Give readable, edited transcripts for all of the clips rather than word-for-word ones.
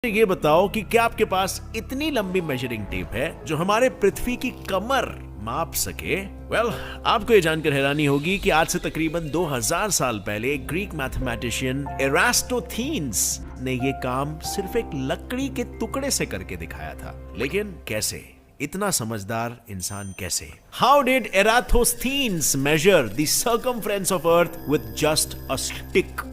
ये बताओ कि क्या आपके पास इतनी लंबी मेजरिंग टेप है जो हमारे पृथ्वी की कमर माप सके? आपको ये जानकर हैरानी होगी कि आज से तकरीबन 2000 साल पहले ग्रीक मैथमेटिशियन एरास्टोथीन्स ने ये काम सिर्फ एक लकड़ी के टुकड़े से करके दिखाया था। लेकिन कैसे? इतना समझदार इंसान कैसे? How did Eratosthenes measure the circumference of earth with just a stick?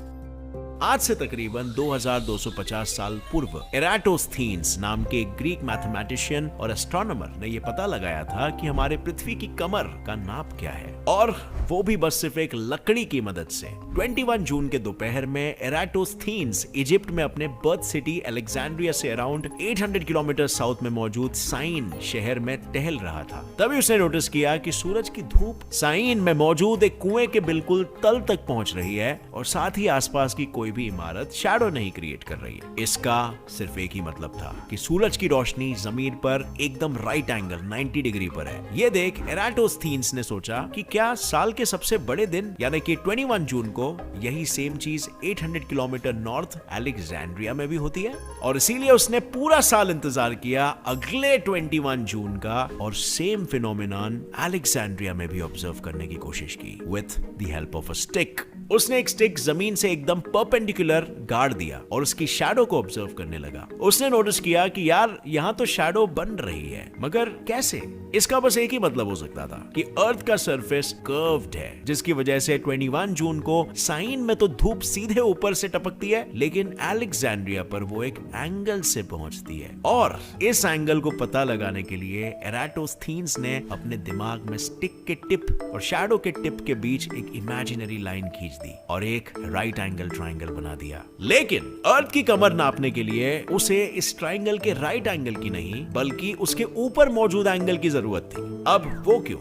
आज से तकरीबन 2250 साल पूर्व एराटोस्थीन्स नाम के ग्रीक मैथमेटिशियन और एस्ट्रोनॉमर ने यह पता लगाया था कि हमारे पृथ्वी की कमर का नाप क्या है, और वो भी बस सिर्फ एक लकड़ी की मदद से। 21 जून के दोपहर में एराटोस्थीन्स इजिप्ट में अपने बर्थ सिटी अलेक्जेंड्रिया से अराउंड 800 किलोमीटर साउथ में मौजूद साइन शहर में टहल रहा था। तभी उसने नोटिस किया कि सूरज की धूप साइन में मौजूद एक कुएं के बिल्कुल तल तक पहुंच रही है, और साथ ही आसपास की कोई भी इमारत शैडो नहीं क्रिएट कर रही है। इसका सिर्फ एक ही मतलब था कि सूरज की रोशनी जमीन पर एकदम राइट एंगल 90 डिग्री पर है। ये देख एराटोस्थीन्स ने सोचा कि क्या साल के सबसे बड़े दिन यानी कि 21 जून को यही सेम चीज 800 किलोमीटर नॉर्थ अलेक्जेंड्रिया में भी होती है? और इसीलिए उसने पूरा साल इंतजार किया अगले 21 जून का, और सेम फिनोमेनन अलेक्जेंड्रिया में भी ऑब्जर्व करने की कोशिश की with the help of a stick. उसने एक स्टिक जमीन से एकदम परपेंडिकुलर गाड़ दिया और उसकी शैडो को ऑब्जर्व करने लगा। उसने नोटिस किया कि यार यहाँ तो शैडो बन रही है, मगर कैसे? इसका बस एक ही मतलब हो सकता था कि अर्थ का सरफेस कर्व्ड है, जिसकी वजह से 21 जून को साइन में तो धूप सीधे ऊपर से टपकती है, लेकिन अलेक्जेंड्रिया पर वो एक एंगल से पहुंचती है। और इस एंगल को पता लगाने के लिए एराटोस्थीन्स ने अपने दिमाग में स्टिक के टिप और शैडो के टिप के बीच एक इमेजिनरी लाइन खींच दी और एक राइट एंगल ट्रायंगल बना दिया। लेकिन अर्थ की कमर नापने के लिए उसे इस ट्रायंगल के राइट एंगल की नहीं, बल्कि उसके ऊपर मौजूद एंगल की जरूरत थी। अब वो क्यों?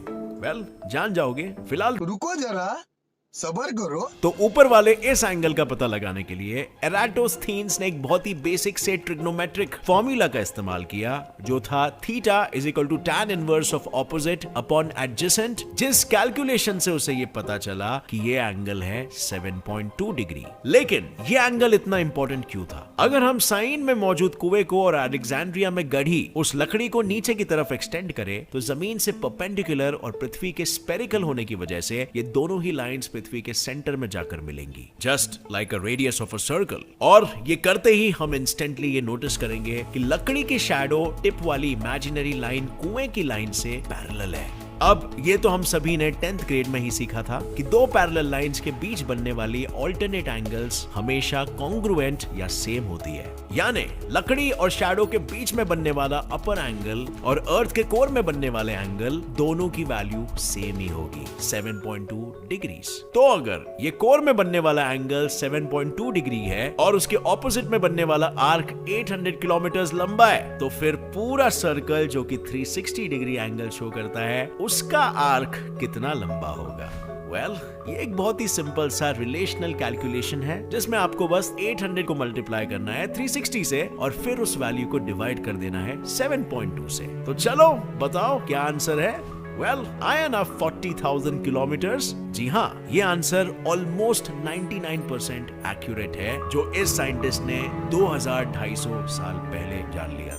जान जाओगे। फिलहाल रुको जरा, सबर करो। तो ऊपर वाले इस एंगल का पता लगाने के लिए एराटोस्थीन्स ने एक बहुत ही बेसिक से ट्रिग्नोमेट्रिक फॉर्मूला का इस्तेमाल किया, जो था theta is equal to tan inverse of opposite upon adjacent, जिस कैलकुलेशन से उसे ये पता चला कि ये एंगल है 7.2 डिग्री। लेकिन ये एंगल इतना इंपॉर्टेंट क्यों था? अगर हम साइन में मौजूद कुएं को और अलेक्जेंड्रिया में गढ़ी उस लकड़ी को नीचे की तरफ एक्सटेंड करें, तो जमीन से परपेंडिकुलर और पृथ्वी के स्पेरिकल होने की वजह से ये दोनों ही लाइंस पृथ्वी के सेंटर में जाकर मिलेंगी, just like a radius of a circle. और ये करते ही हम इंस्टेंटली ये नोटिस करेंगे कि लकड़ी की शैडो टिप वाली इमेजिनरी लाइन कुएं की लाइन से पैरेलल है। अब ये तो हम सभी ने 10th ग्रेड में ही सीखा था कि दो पैरेलल लाइंस के बीच बनने वाली ऑल्टरनेट एंगल्स हमेशा कॉन्ग्रुएंट या सेम होती है। यानी लकड़ी और शैडो के बीच में बनने वाला अपर एंगल और अर्थ के कोर में बनने वाले एंगल दोनों की वैल्यू सेम ही होगी, 7.2 डिग्रीज। तो अगर ये कोर में बनने वाला एंगल 7.2 डिग्री है और उसके ऑपोजिट में बनने वाला आर्क 800 किलोमीटर लंबा है, तो फिर पूरा सर्कल जो कि 360 डिग्री एंगल शो करता है, उसका आर्क कितना लंबा होगा? ये एक बहुत ही सिंपल सा रिलेशनल कैलकुलेशन है, जिसमें आपको बस 800 को मल्टीप्लाई करना है 360 से और फिर उस वैल्यू को डिवाइड कर देना है 7.2 से। तो चलो बताओ क्या आंसर है? I N 40,000 kilometres. जी हाँ, ये आंसर ऑलमोस्ट 99% एक्यूरेट है, जो इस साइंटिस्ट ने 2250 साल पहले जान लिया।